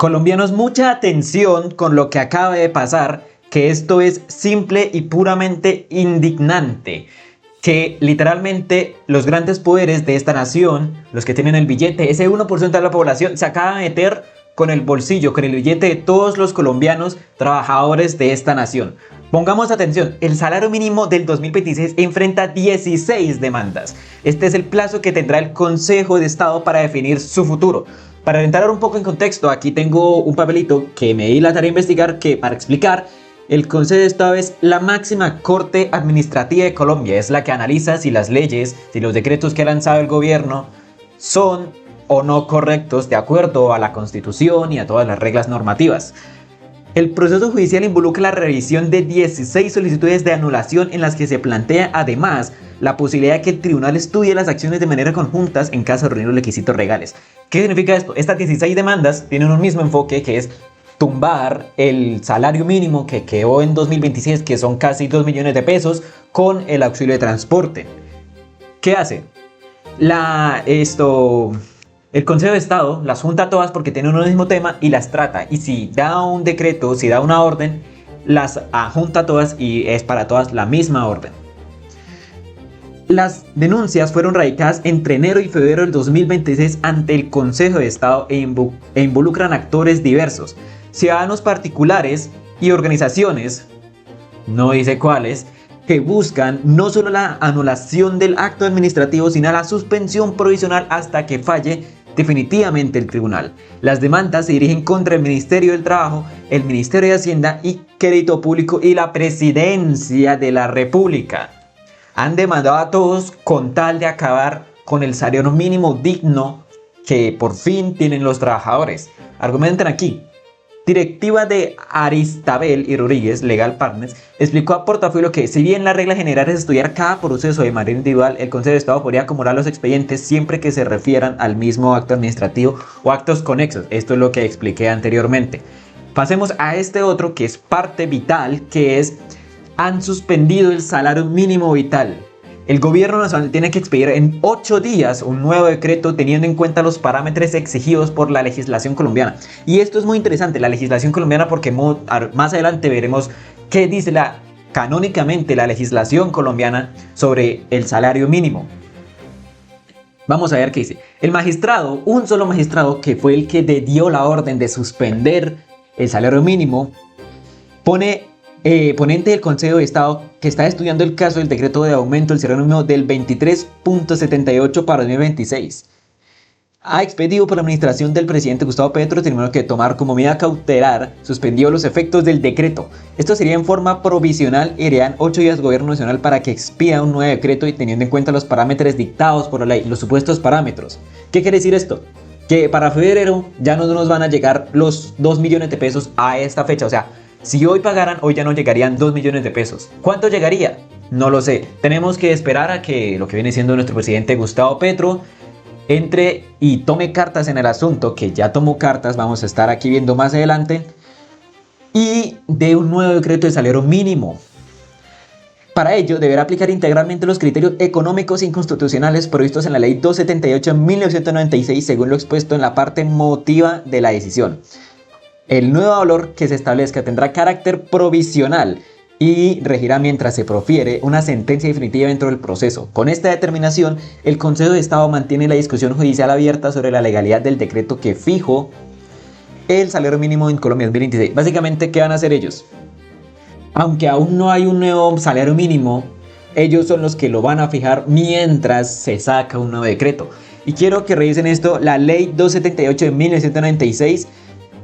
Colombianos, mucha atención con lo que acaba de pasar, que esto es simple y puramente indignante. Que literalmente los grandes poderes de esta nación, los que tienen el billete, ese 1% de la población, se acaba de meter con el bolsillo, con el billete de todos los colombianos trabajadores de esta nación. Pongamos atención, el salario mínimo del 2026 enfrenta 16 demandas. Este es el plazo que tendrá el Consejo de Estado para definir su futuro. Para entrar un poco en contexto, aquí tengo un papelito que me di la tarea de investigar para explicar. El Consejo de Estado es la máxima corte administrativa de Colombia, es la que analiza si las leyes, si los decretos que ha lanzado el gobierno son o no correctos de acuerdo a la Constitución y a todas las reglas normativas. El proceso judicial involucra la revisión de 16 solicitudes de anulación en las que se plantea además la posibilidad de que el tribunal estudie las acciones de manera conjuntas en caso de reunir los requisitos legales. ¿Qué significa esto? Estas 16 demandas tienen un mismo enfoque, que es tumbar el salario mínimo que quedó en 2026, que son casi 2 millones de pesos, con el auxilio de transporte. ¿Qué hace? El Consejo de Estado las junta todas porque tienen un mismo tema y las trata. Y si da un decreto, si da una orden, las junta todas y es para todas la misma orden. Las denuncias fueron radicadas entre enero y febrero del 2026 ante el Consejo de Estado e involucran actores diversos, ciudadanos particulares y organizaciones, no dice cuáles, que buscan no solo la anulación del acto administrativo, sino la suspensión provisional hasta que falle definitivamente el tribunal. Las demandas se dirigen contra el Ministerio del Trabajo, el Ministerio de Hacienda y Crédito Público y la Presidencia de la República. Han demandado a todos con tal de acabar con el salario mínimo digno que por fin tienen los trabajadores. Argumentan aquí. Directiva de Aristabel y Rodríguez, Legal Partners, explicó a Portafolio que si bien la regla general es estudiar cada proceso de manera individual, el Consejo de Estado podría acumular los expedientes siempre que se refieran al mismo acto administrativo o actos conexos. Esto es lo que expliqué anteriormente. Pasemos a este otro que es parte vital, que es: han suspendido el salario mínimo vital. El gobierno nacional tiene que expedir en 8 días un nuevo decreto teniendo en cuenta los parámetros exigidos por la legislación colombiana. Y esto es muy interesante, la legislación colombiana, porque más adelante veremos qué dice canónicamente la legislación colombiana sobre el salario mínimo. Vamos a ver qué dice. El magistrado, un solo magistrado que fue el que dio la orden de suspender el salario mínimo, ponente del Consejo de Estado, que está estudiando el caso del decreto de aumento del salario mínimo del 23.78 para 2026. Ha expedido por la administración del presidente Gustavo Petro, teniendo que tomar como medida cautelar, suspendió los efectos del decreto. Esto sería en forma provisional y irían 8 días al gobierno nacional para que expida un nuevo decreto y teniendo en cuenta los parámetros dictados por la ley, los supuestos parámetros. ¿Qué quiere decir esto? Que para febrero ya no nos van a llegar los 2 millones de pesos a esta fecha, o sea, si hoy pagaran, hoy ya no llegarían 2 millones de pesos. ¿Cuánto llegaría? No lo sé. Tenemos que esperar a que lo que viene siendo nuestro presidente Gustavo Petro entre y tome cartas en el asunto, que ya tomó cartas, vamos a estar aquí viendo más adelante, y dé un nuevo decreto de salario mínimo. Para ello, deberá aplicar integralmente los criterios económicos inconstitucionales previstos en la Ley 278 de 1996, según lo expuesto en la parte motiva de la decisión. El nuevo valor que se establezca tendrá carácter provisional y regirá mientras se profiere una sentencia definitiva dentro del proceso. Con esta determinación, el Consejo de Estado mantiene la discusión judicial abierta sobre la legalidad del decreto que fijó el salario mínimo en Colombia 2026. Básicamente, ¿qué van a hacer ellos? Aunque aún no hay un nuevo salario mínimo, ellos son los que lo van a fijar mientras se saca un nuevo decreto. Y quiero que revisen esto, la Ley 278 de 1996,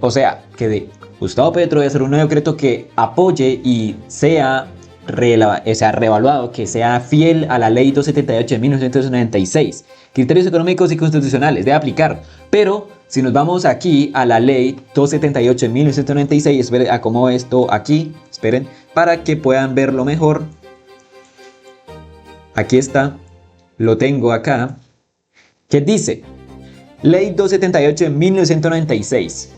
o sea, que de Gustavo Petro debe hacer un nuevo decreto que apoye y sea reevaluado, que sea fiel a la Ley 278 de 1996. Criterios económicos y constitucionales debe aplicar. Pero si nos vamos aquí a la Ley 278 de 1996, esperen, acomodo esto aquí, esperen, para que puedan verlo mejor. Aquí está, lo tengo acá, que dice: Ley 278 de 1996.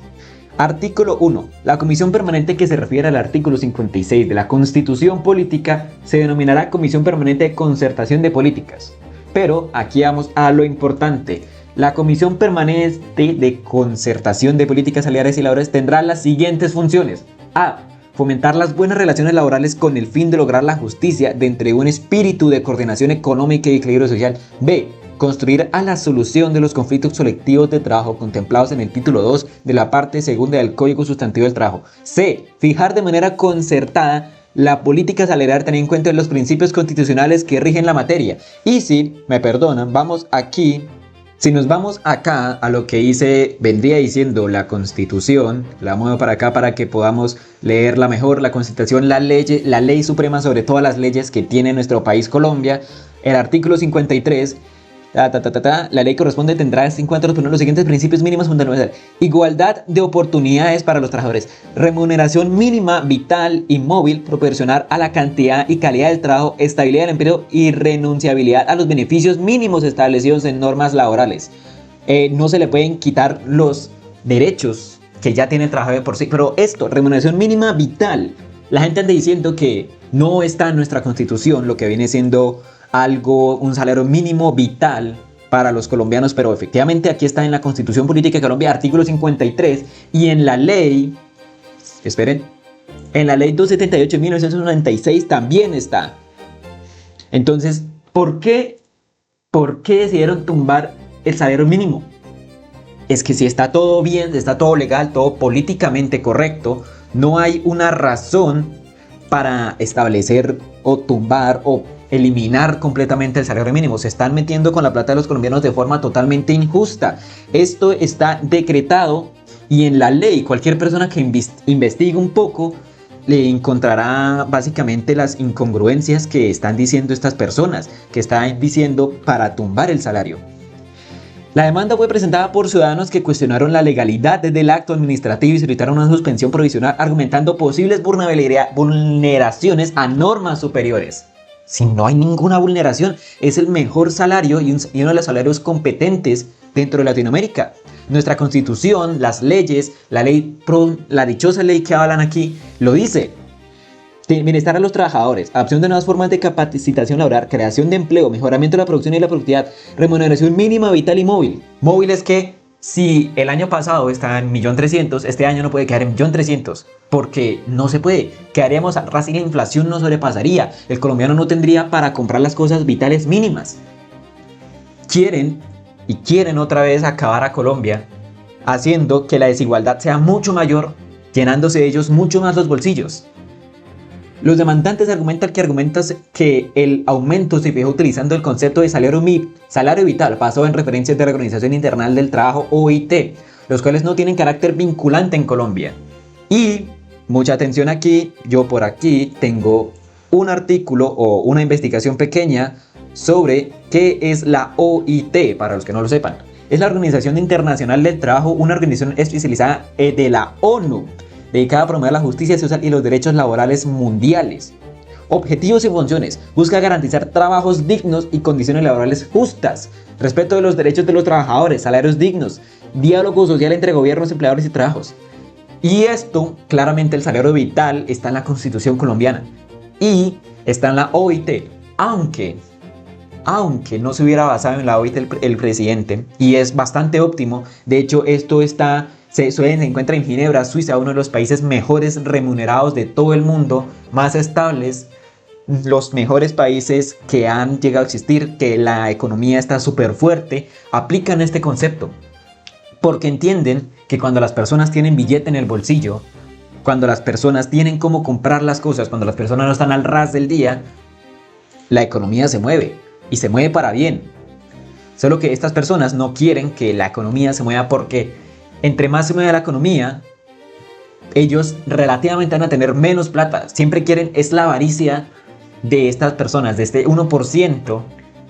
Artículo 1. La comisión permanente que se refiere al artículo 56 de la Constitución Política se denominará Comisión Permanente de Concertación de Políticas. Pero aquí vamos a lo importante. La Comisión Permanente de Concertación de Políticas Salariales y Laborales tendrá las siguientes funciones. A. Fomentar las buenas relaciones laborales con el fin de lograr la justicia dentro de un espíritu de coordinación económica y equilibrio social. B. Construir a la solución de los conflictos colectivos de trabajo contemplados en el título 2 de la parte segunda del Código Sustantivo del Trabajo. C. Fijar de manera concertada la política salarial teniendo en cuenta los principios constitucionales que rigen la materia. Y si me perdonan, si nos vamos acá a lo que vendría diciendo la Constitución, la muevo para acá para que podamos leerla mejor. La Constitución, la ley suprema sobre todas las leyes que tiene nuestro país Colombia. El artículo 53, la ley corresponde tendrá en cuenta los siguientes principios mínimos fundamentales: igualdad de oportunidades para los trabajadores, remuneración mínima vital y móvil proporcional a la cantidad y calidad del trabajo, estabilidad del empleo y renunciabilidad a los beneficios mínimos establecidos en normas laborales. No se le pueden quitar los derechos que ya tiene el trabajador por sí, pero remuneración mínima vital, la gente anda diciendo que no está en nuestra Constitución lo que viene siendo un salario mínimo vital para los colombianos, pero efectivamente aquí está en la Constitución Política de Colombia, artículo 53, y en la ley, en la ley 278 de 1996 también está. Entonces, ¿por qué decidieron tumbar el salario mínimo? Es que si está todo bien, está todo legal, todo políticamente correcto, no hay una razón para establecer o tumbar o eliminar completamente el salario mínimo. Se están metiendo con la plata de los colombianos de forma totalmente injusta. Esto está decretado y en la ley cualquier persona que investigue un poco le encontrará básicamente las incongruencias que están diciendo estas personas, que están diciendo para tumbar el salario. La demanda fue presentada por ciudadanos que cuestionaron la legalidad del acto administrativo y solicitaron una suspensión provisional argumentando posibles vulneraciones a normas superiores. Si no hay ninguna vulneración, es el mejor salario y uno de los salarios competentes dentro de Latinoamérica. Nuestra Constitución, las leyes, la dichosa ley que hablan aquí, lo dice. Bienestar a los trabajadores, adopción de nuevas formas de capacitación laboral, creación de empleo, mejoramiento de la producción y la productividad, remuneración mínima vital y móvil. Móvil es que si el año pasado estaba en 1.300.000, este año no puede quedar en 1.300.000, porque no se puede. Quedaríamos a ras y la inflación nos sobrepasaría. El colombiano no tendría para comprar las cosas vitales mínimas. Quieren otra vez acabar a Colombia, haciendo que la desigualdad sea mucho mayor, llenándose ellos mucho más los bolsillos. Los demandantes argumentan que el aumento se fijó utilizando el concepto de salario vital basado en referencias de la Organización Internacional del Trabajo, OIT, los cuales no tienen carácter vinculante en Colombia. Y mucha atención aquí, yo por aquí tengo un artículo o una investigación pequeña sobre qué es la OIT, para los que no lo sepan. Es la Organización Internacional del Trabajo, una organización especializada de la ONU, dedicada a promover la justicia social y los derechos laborales mundiales. Objetivos y funciones: busca garantizar trabajos dignos y condiciones laborales justas, respeto de los derechos de los trabajadores, salarios dignos, diálogo social entre gobiernos, empleadores y trabajos. Y esto, claramente el salario vital está en la Constitución colombiana y está en la OIT, aunque no se hubiera basado en la OIT el presidente, y es bastante óptimo. De hecho, esto se encuentra en Ginebra, Suiza, uno de los países mejores remunerados de todo el mundo, más estables, los mejores países que han llegado a existir, que la economía está súper fuerte, aplican este concepto, porque entienden que cuando las personas tienen billete en el bolsillo, cuando las personas tienen cómo comprar las cosas, cuando las personas no están al ras del día, la economía se mueve, y se mueve para bien. Solo que estas personas no quieren que la economía se mueva, porque entre más se mueve la economía, ellos relativamente van a tener menos plata. Siempre quieren, es la avaricia de estas personas, de este 1%,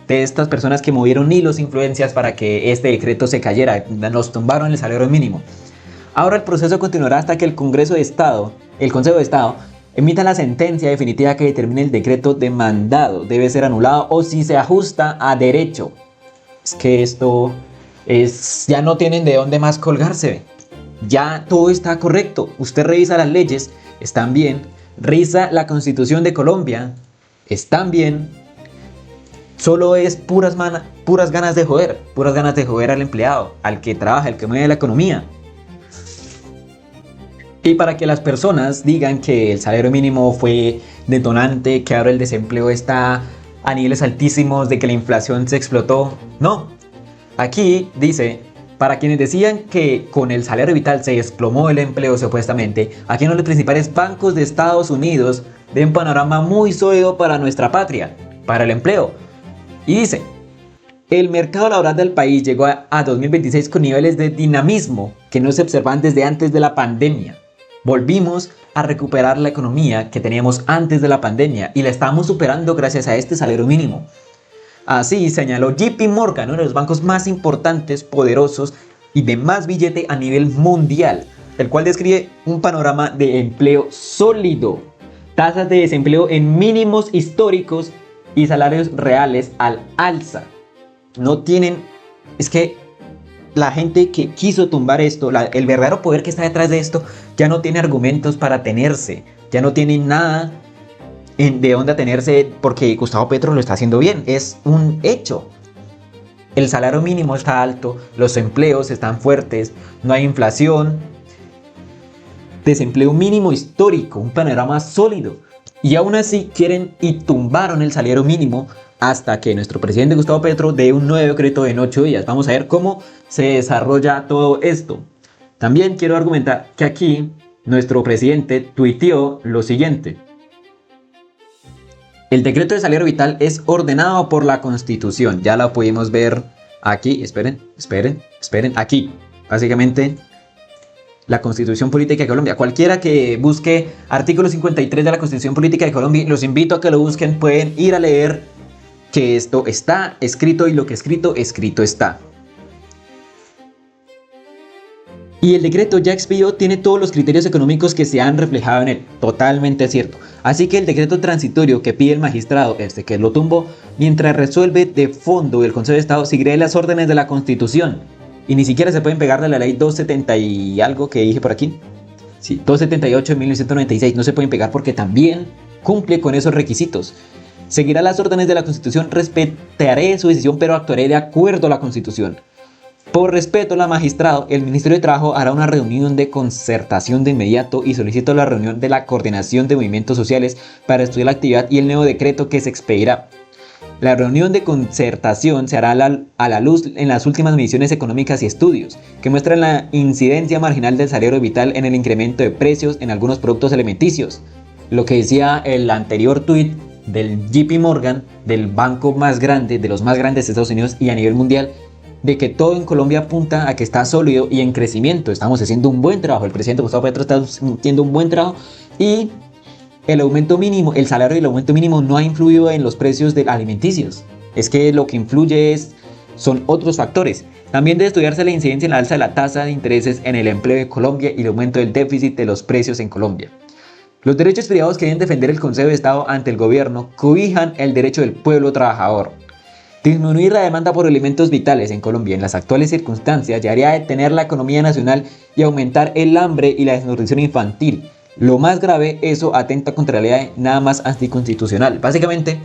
de estas personas que movieron hilos, influencias para que este decreto se cayera. Nos tumbaron el salario mínimo. Ahora el proceso continuará hasta que el Consejo de Estado emita la sentencia definitiva que determine el decreto demandado. Debe ser anulado o si se ajusta a derecho. Es que esto ya no tienen de dónde más colgarse. Ya todo está correcto. Usted revisa las leyes, están bien. Revisa la Constitución de Colombia, están bien. solo es puras ganas de joder al empleado, al que trabaja, al que mueve la economía. Y para que las personas digan que el salario mínimo fue detonante, que ahora el desempleo está a niveles altísimos, de que la inflación se explotó, no. Aquí dice, para quienes decían que con el salario vital se desplomó el empleo supuestamente, aquí uno de los principales bancos de Estados Unidos de un panorama muy sólido para nuestra patria, para el empleo. Y dice, el mercado laboral del país llegó a 2026 con niveles de dinamismo que no se observaban desde antes de la pandemia. Volvimos a recuperar la economía que teníamos antes de la pandemia y la estamos superando gracias a este salario mínimo. Así señaló JP Morgan, uno de los bancos más importantes, poderosos y de más billete a nivel mundial, el cual describe un panorama de empleo sólido, tasas de desempleo en mínimos históricos y salarios reales al alza. Es que la gente que quiso tumbar esto, el verdadero poder que está detrás de esto, ya no tiene argumentos para tenerse, ya no tiene nada de dónde atenerse porque Gustavo Petro lo está haciendo bien, es un hecho. El salario mínimo está alto, los empleos están fuertes, no hay inflación, desempleo mínimo histórico, un panorama sólido. Y aún así quieren y tumbaron el salario mínimo hasta que nuestro presidente Gustavo Petro dé un nuevo decreto en 8 días. Vamos a ver cómo se desarrolla todo esto. También quiero argumentar que aquí nuestro presidente tuiteó lo siguiente. El decreto de salario vital es ordenado por la Constitución. Ya lo pudimos ver aquí. Esperen. Aquí, básicamente, la Constitución Política de Colombia. Cualquiera que busque artículo 53 de la Constitución Política de Colombia, los invito a que lo busquen. Pueden ir a leer que esto está escrito y lo que escrito está. Y el decreto ya expidió, tiene todos los criterios económicos que se han reflejado en él. Totalmente cierto. Así que el decreto transitorio que pide el magistrado, que lo tumbó, mientras resuelve de fondo el Consejo de Estado, seguirá las órdenes de la Constitución. Y ni siquiera se pueden pegar de la ley 270 y algo que dije por aquí. Sí, 278 de 1996 no se pueden pegar porque también cumple con esos requisitos. Seguirá las órdenes de la Constitución, respetaré su decisión, pero actuaré de acuerdo a la Constitución. Por respeto al magistrado, el Ministerio de Trabajo hará una reunión de concertación de inmediato y solicito la reunión de la Coordinación de Movimientos Sociales para estudiar la actividad y el nuevo decreto que se expedirá. La reunión de concertación se hará a la luz en las últimas mediciones económicas y estudios, que muestran la incidencia marginal del salario vital en el incremento de precios en algunos productos alimenticios. Lo que decía el anterior tuit del JP Morgan, del banco más grande, de los más grandes de Estados Unidos y a nivel mundial, de que todo en Colombia apunta a que está sólido y en crecimiento. Estamos haciendo un buen trabajo, el presidente Gustavo Petro está haciendo un buen trabajo y el aumento mínimo, el salario y el aumento mínimo no ha influido en los precios de alimenticios. Es que lo que influye son otros factores. También debe estudiarse la incidencia en la alza de la tasa de intereses en el empleo de Colombia y el aumento del déficit de los precios en Colombia. Los derechos privados que deben defender el Consejo de Estado ante el gobierno cobijan el derecho del pueblo trabajador. Disminuir la demanda por alimentos vitales en Colombia en las actuales circunstancias llevaría a detener la economía nacional y aumentar el hambre y la desnutrición infantil. Lo más grave, eso atenta contra la ley nada más anticonstitucional. Básicamente,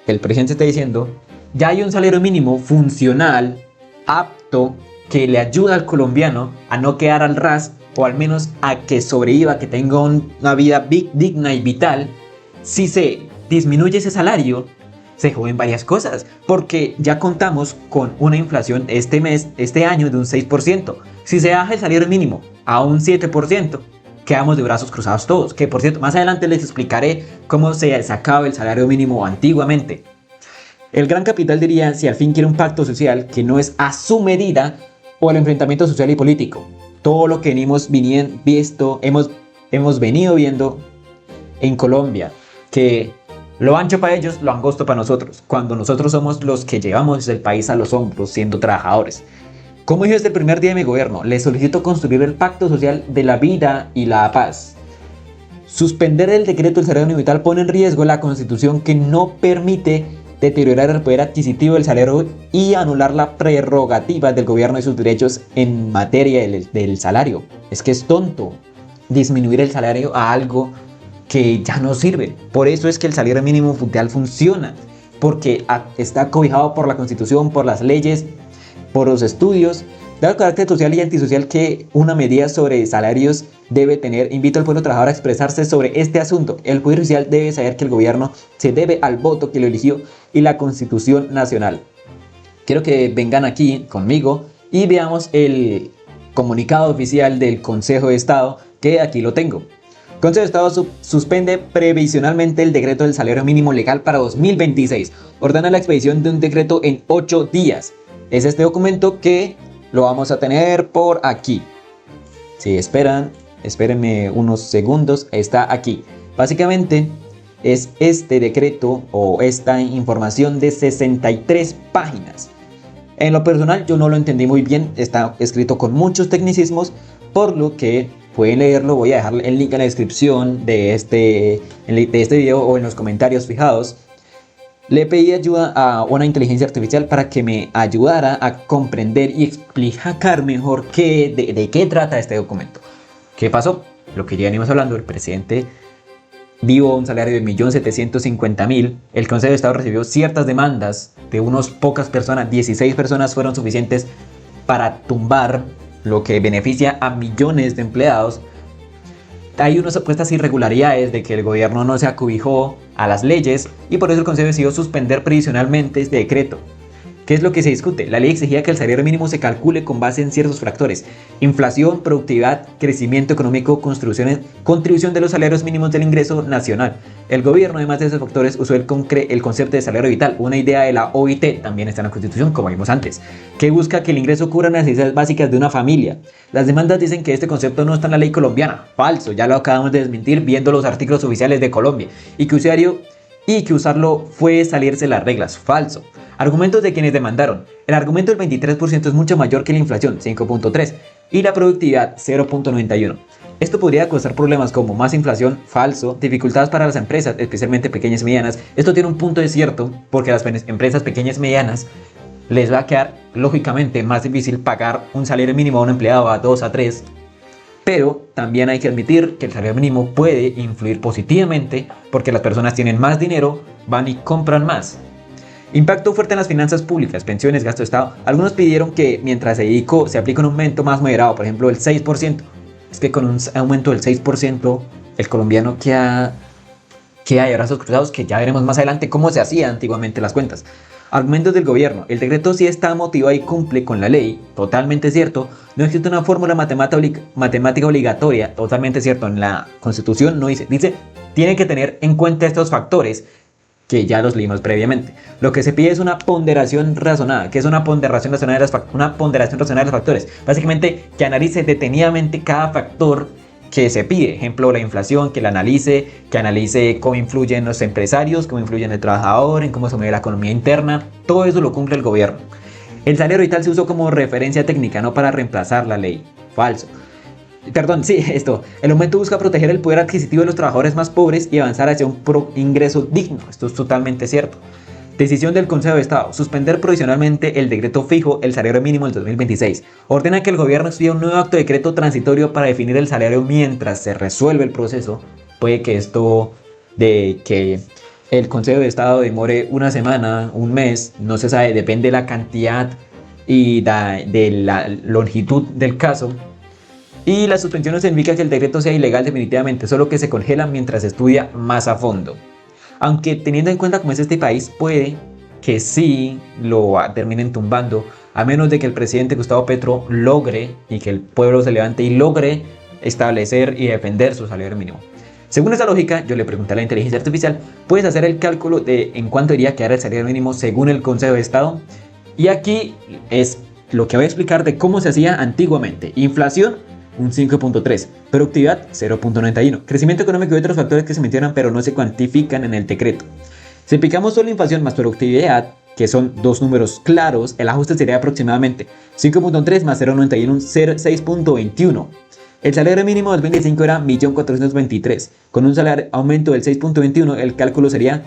el presidente está diciendo, ya hay un salario mínimo funcional, apto, que le ayuda al colombiano a no quedar al ras o al menos a que sobreviva, que tenga una vida digna y vital. Si se disminuye ese salario, se joden varias cosas, porque ya contamos con una inflación este año de un 6%. Si se baja el salario mínimo a un 7%, quedamos de brazos cruzados todos. Que por cierto, más adelante les explicaré cómo se sacaba el salario mínimo antiguamente. El gran capital diría si al fin quiere un pacto social que no es a su medida o el enfrentamiento social y político. Todo lo que hemos venido viendo en Colombia, que lo ancho para ellos, lo angosto para nosotros, cuando nosotros somos los que llevamos el país a los hombros siendo trabajadores. Como dije desde el primer día de mi gobierno, les solicito construir el pacto social de la vida y la paz. Suspender el decreto del salario vital pone en riesgo la Constitución, que no permite deteriorar el poder adquisitivo del salario y anular la prerrogativa del gobierno y sus derechos en materia del salario. Es que es tonto disminuir el salario a algo que ya no sirve. Por eso es que el salario mínimo mundial funciona, porque está cobijado por la Constitución, por las leyes, por los estudios. Dado el carácter social y antisocial que una medida sobre salarios debe tener, invito al pueblo trabajador a expresarse sobre este asunto. El Poder Judicial debe saber que el gobierno se debe al voto que lo eligió y la Constitución Nacional. Quiero que vengan aquí conmigo y veamos el comunicado oficial del Consejo de Estado, que aquí lo tengo. El Consejo de Estado suspende previsionalmente el decreto del salario mínimo legal para 2026. Ordena la expedición de un decreto en 8 días. Es este documento que lo vamos a tener por aquí. Si espérenme unos segundos, está aquí. Básicamente es este decreto o esta información de 63 páginas. En lo personal yo no lo entendí muy bien, está escrito con muchos tecnicismos, por lo que pueden leerlo. Voy a dejar el link en la descripción de este video o en los comentarios fijados. Le pedí ayuda a una inteligencia artificial para que me ayudara a comprender y explicar mejor de qué trata este documento. ¿Qué pasó? Lo que ya venimos hablando, el presidente dio un salario de 1.750.000. El Consejo de Estado recibió ciertas demandas de unas pocas personas, 16 personas fueron suficientes para tumbar lo que beneficia a millones de empleados. Hay unas supuestas irregularidades de que el gobierno no se acobijó a las leyes y por eso el Consejo decidió suspender provisionalmente este decreto. ¿Qué es lo que se discute? La ley exigía que el salario mínimo se calcule con base en ciertos factores: inflación, productividad, crecimiento económico, contribución de los salarios mínimos del ingreso nacional. El gobierno, además de esos factores, usó el concepto de salario vital, una idea de la OIT, también está en la Constitución, como vimos antes, que busca que el ingreso cubra las necesidades básicas de una familia. Las demandas dicen que este concepto no está en la ley colombiana. Falso, ya lo acabamos de desmentir viendo los artículos oficiales de Colombia, y que usarlo fue salirse las reglas. Falso. Argumentos de quienes demandaron. El argumento del 23% es mucho mayor que la inflación, 5.3, y la productividad, 0.91. Esto podría causar problemas como más inflación. Falso. Dificultades para las empresas, especialmente pequeñas y medianas. Esto tiene un punto de cierto, porque a las empresas pequeñas y medianas les va a quedar lógicamente más difícil pagar un salario mínimo a un empleado a 2 a 3. Pero también hay que admitir que el salario mínimo puede influir positivamente porque las personas tienen más dinero, van y compran más. Impacto fuerte en las finanzas públicas, pensiones, gasto de Estado. Algunos pidieron que mientras se aplique un aumento más moderado, por ejemplo el 6%. Es que con un aumento del 6% el colombiano queda de brazos cruzados, que ya veremos más adelante cómo se hacía antiguamente las cuentas. Argumentos del gobierno. El decreto sí está motivado y cumple con la ley. Totalmente cierto. No existe una fórmula matemática obligatoria. Totalmente cierto. En la Constitución no dice, tiene que tener en cuenta estos factores que ya los leímos previamente. Lo que se pide es una ponderación razonada. ¿Qué es una ponderación razonada de los factores? Básicamente que analice detenidamente cada factor que se pide. Ejemplo, la inflación, que analice cómo influyen los empresarios, cómo influyen el trabajador, en cómo se mueve la economía interna. Todo eso lo cumple el gobierno. El salario vital se usó como referencia técnica, no para reemplazar la ley. Falso. El aumento busca proteger el poder adquisitivo de los trabajadores más pobres y avanzar hacia un ingreso digno. Esto es totalmente cierto. Decisión del Consejo de Estado. Suspender provisionalmente el decreto fijo, el salario mínimo del 2026. Ordena que el gobierno expida un nuevo acto de decreto transitorio para definir el salario mientras se resuelve el proceso. Puede que que el Consejo de Estado demore una semana, un mes, no se sabe, depende de la cantidad y de la longitud del caso. Y la suspensión no significa que el decreto sea ilegal definitivamente, solo que se congela mientras se estudia más a fondo. Aunque teniendo en cuenta cómo es este país, puede que sí lo terminen tumbando, a menos de que el presidente Gustavo Petro logre y que el pueblo se levante y logre establecer y defender su salario mínimo. Según esa lógica, yo le pregunté a la inteligencia artificial, ¿puedes hacer el cálculo de en cuánto iría a quedar el salario mínimo según el Consejo de Estado? Y aquí es lo que voy a explicar de cómo se hacía antiguamente. Inflación, un 5.3, productividad 0.91, crecimiento económico y otros factores que se mencionan pero no se cuantifican en el decreto. Si aplicamos solo inflación más productividad, que son dos números claros, el ajuste sería aproximadamente 5.3 más 0.91, 6.21. El salario mínimo del 2025 era 1.423.000, con un aumento del 6.21, el cálculo sería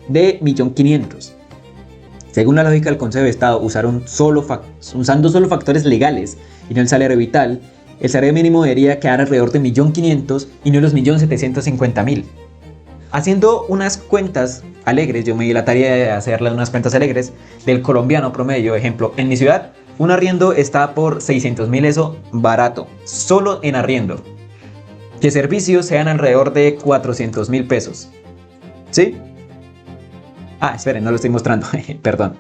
de 1.500.000. Según la lógica del Consejo de Estado, usando solo factores legales y no el salario vital, el salario mínimo debería quedar alrededor de 1.500.000 y no los 1.750.000. Haciendo unas cuentas alegres, yo me di la tarea de hacerle unas cuentas alegres del colombiano promedio. Ejemplo, en mi ciudad un arriendo está por 600.000, eso barato, solo en arriendo. Que servicios sean alrededor de 400.000 pesos. ¿Sí? Ah, esperen, no lo estoy mostrando, perdón.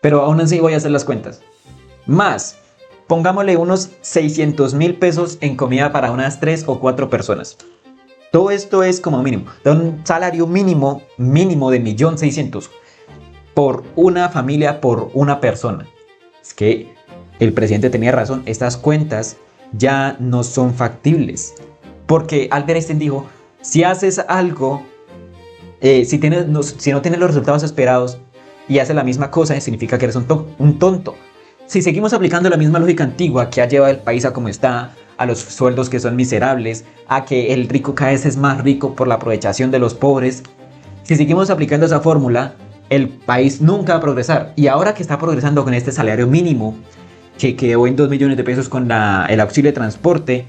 Pero aún así voy a hacer las cuentas. Más, pongámosle unos 600.000 pesos en comida para unas 3 o 4 personas. Todo esto es como mínimo. Da un salario mínimo de 1.600.000 por una familia, por una persona. Es que el presidente tenía razón. Estas cuentas ya no son factibles. Porque Albert Einstein dijo, si haces algo, si no tienes los resultados esperados y haces la misma cosa, significa que eres un tonto. Si seguimos aplicando la misma lógica antigua que ha llevado el país a como está, a los sueldos que son miserables, a que el rico cada vez es más rico por la aprovechación de los pobres, si seguimos aplicando esa fórmula, el país nunca va a progresar. Y ahora que está progresando con este salario mínimo, que quedó en 2 millones de pesos con el auxilio de transporte,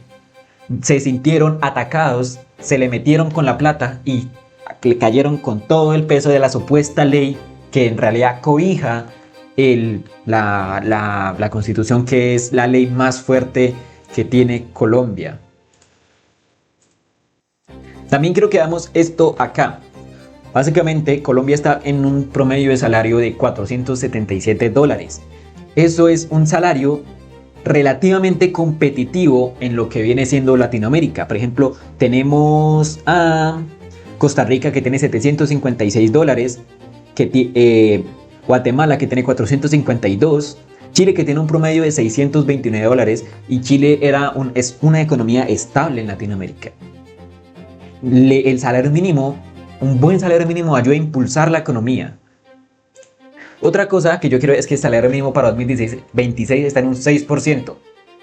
se sintieron atacados, se le metieron con la plata y le cayeron con todo el peso de la supuesta ley que en realidad cobija la Constitución, que es la ley más fuerte que tiene Colombia. También quiero que veamos esto acá. Básicamente, Colombia está en un promedio de salario de $477. Eso es un salario relativamente competitivo en lo que viene siendo Latinoamérica. Por ejemplo, tenemos a Costa Rica, que tiene $756, Guatemala, que tiene 452, Chile, que tiene un promedio de $629, y Chile es una economía estable en Latinoamérica. El salario mínimo, un buen salario mínimo, ayuda a impulsar la economía. Otra cosa que yo quiero es que el salario mínimo para 2026 está en un 6%.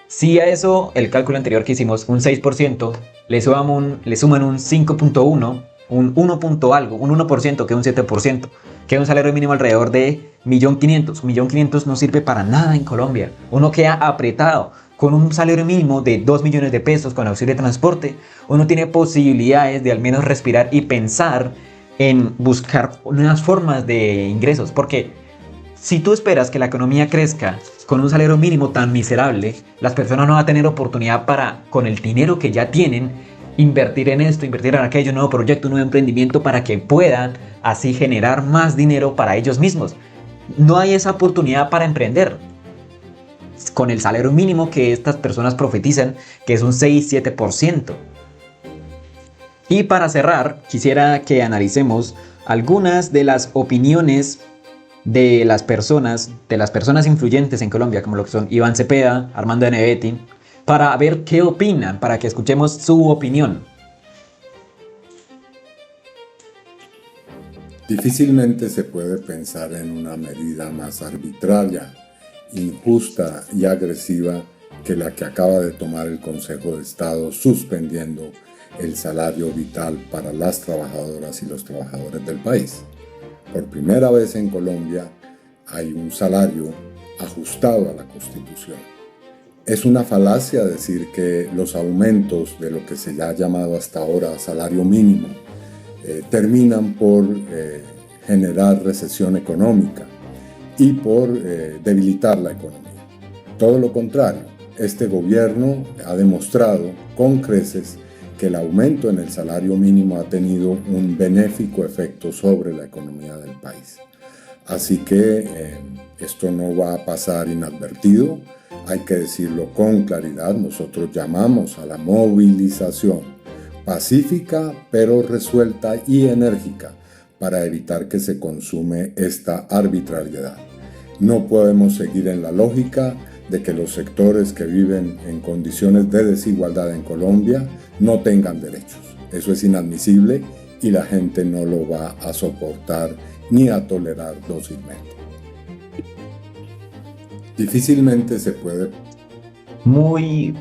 Si a eso, el cálculo anterior que hicimos, un 6%, le suman un 5.1, un 1 punto algo, un 1%, que es un 7%, que es un salario mínimo alrededor de 1.500.000. 1.500.000 no sirve para nada en Colombia. Uno queda apretado. Con un salario mínimo de 2 millones de pesos con auxilio de transporte, uno tiene posibilidades de al menos respirar y pensar en buscar nuevas formas de ingresos. Porque si tú esperas que la economía crezca con un salario mínimo tan miserable, las personas no van a tener oportunidad para, con el dinero que ya tienen, invertir en esto, invertir en aquello, un nuevo proyecto, un nuevo emprendimiento, para que puedan así generar más dinero para ellos mismos. No hay esa oportunidad para emprender con el salario mínimo que estas personas profetizan, que es un 6-7%. Y para cerrar, quisiera que analicemos algunas de las opiniones de las personas influyentes en Colombia, como lo que son Iván Cepeda, Armando Benedetti, para ver qué opinan, para que escuchemos su opinión. Difícilmente se puede pensar en una medida más arbitraria, injusta y agresiva que la que acaba de tomar el Consejo de Estado, suspendiendo el salario vital para las trabajadoras y los trabajadores del país. Por primera vez en Colombia hay un salario ajustado a la Constitución. Es una falacia decir que los aumentos de lo que se ha llamado hasta ahora salario mínimo terminan por generar recesión económica y por debilitar la economía. Todo lo contrario, este gobierno ha demostrado con creces que el aumento en el salario mínimo ha tenido un benéfico efecto sobre la economía del país. Así que esto no va a pasar inadvertido, hay que decirlo con claridad. Nosotros llamamos a la movilización pacífica pero resuelta y enérgica para evitar que se consume esta arbitrariedad. No podemos seguir en la lógica de que los sectores que viven en condiciones de desigualdad en Colombia no tengan derechos. Eso es inadmisible y la gente no lo va a soportar ni a tolerar dócilmente. Difícilmente se puede. Muy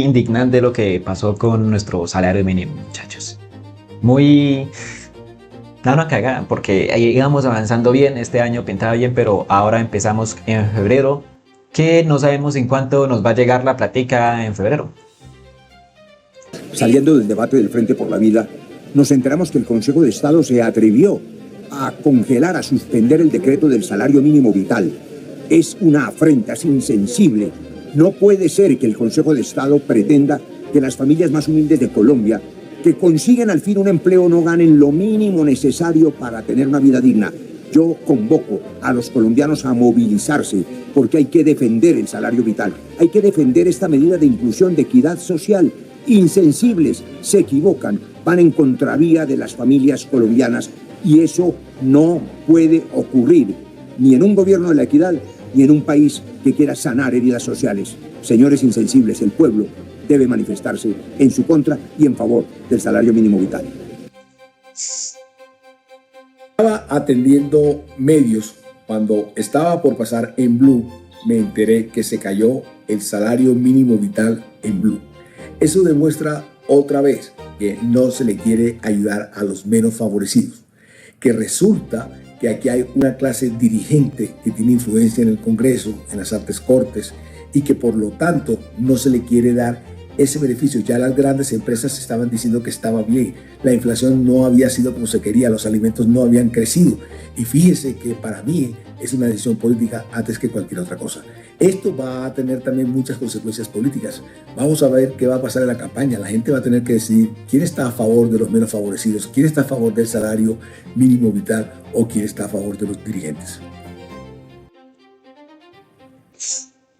indignante lo que pasó con nuestro salario mínimo, muchachos. Una cagada, porque íbamos avanzando bien, este año pintaba bien, pero ahora empezamos en febrero, que no sabemos en cuánto nos va a llegar la platica en febrero. Saliendo del debate del Frente por la Vida, nos enteramos que el Consejo de Estado se atrevió a congelar, a suspender el decreto del salario mínimo vital. Es una afrenta, es insensible. No puede ser que el Consejo de Estado pretenda que las familias más humildes de Colombia, que consiguen al fin un empleo, no ganen lo mínimo necesario para tener una vida digna. Yo convoco a los colombianos a movilizarse porque hay que defender el salario vital. Hay que defender esta medida de inclusión, de equidad social. Insensibles, se equivocan, van en contravía de las familias colombianas y eso no puede ocurrir ni en un gobierno de la equidad ni en un país que quiera sanar heridas sociales. Señores insensibles, el pueblo debe manifestarse en su contra y en favor del salario mínimo vital. Estaba atendiendo medios cuando estaba por pasar en Blue, me enteré que se cayó el salario mínimo vital en Blue. Eso demuestra otra vez que no se le quiere ayudar a los menos favorecidos, que resulta que aquí hay una clase dirigente que tiene influencia en el Congreso, en las altas cortes, y que por lo tanto no se le quiere dar ese beneficio. Ya las grandes empresas estaban diciendo que estaba bien, la inflación no había sido como se quería, los alimentos no habían crecido, y fíjese que para mí es una decisión política antes que cualquier otra cosa. Esto va a tener también muchas consecuencias políticas. Vamos a ver qué va a pasar en la campaña. La gente va a tener que decidir quién está a favor de los menos favorecidos, quién está a favor del salario mínimo vital o quién está a favor de los dirigentes.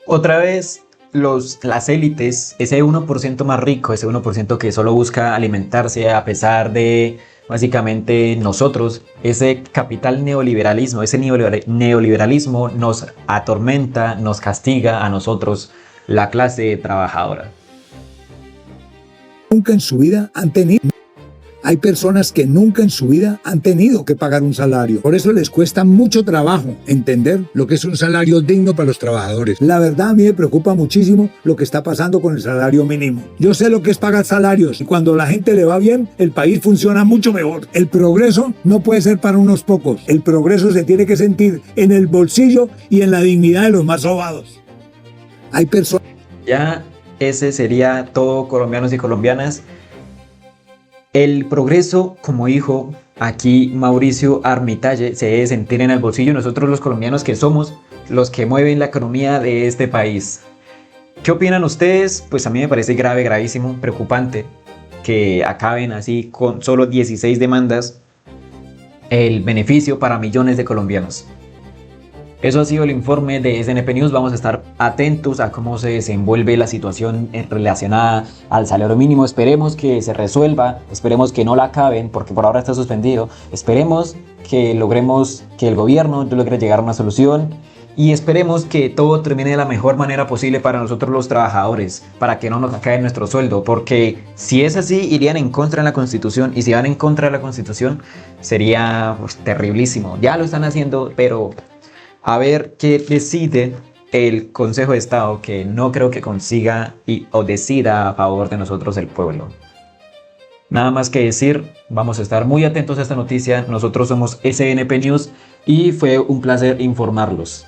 Otra vez, las élites, ese 1% más rico, ese 1% que solo busca alimentarse a pesar de básicamente nosotros, ese capital neoliberalismo, ese neoliberalismo nos atormenta, nos castiga a nosotros, la clase trabajadora. Nunca en su vida han tenido. Hay personas que nunca en su vida han tenido que pagar un salario. Por eso les cuesta mucho trabajo entender lo que es un salario digno para los trabajadores. La verdad, a mí me preocupa muchísimo lo que está pasando con el salario mínimo. Yo sé lo que es pagar salarios y cuando la gente le va bien, el país funciona mucho mejor. El progreso no puede ser para unos pocos. El progreso se tiene que sentir en el bolsillo y en la dignidad de los más sobados. Hay personas... Ya ese sería todo, colombianos y colombianas. El progreso, como dijo aquí Mauricio Armitalle, se debe sentir en el bolsillo. Nosotros los colombianos que somos los que mueven la economía de este país. ¿Qué opinan ustedes? Pues a mí me parece grave, gravísimo, preocupante que acaben así con solo 16 demandas el beneficio para millones de colombianos. Eso ha sido el informe de SNP News. Vamos a estar atentos a cómo se desenvuelve la situación relacionada al salario mínimo. Esperemos que se resuelva, esperemos que no la acaben porque por ahora está suspendido. Esperemos que logremos que el gobierno logre llegar a una solución y esperemos que todo termine de la mejor manera posible para nosotros los trabajadores, para que no nos acabe nuestro sueldo, porque si es así irían en contra de la Constitución y si van en contra de la Constitución sería terriblísimo. Ya lo están haciendo, pero... a ver qué decide el Consejo de Estado, que no creo que consiga o decida a favor de nosotros el pueblo. Nada más que decir, vamos a estar muy atentos a esta noticia. Nosotros somos SNP News y fue un placer informarlos.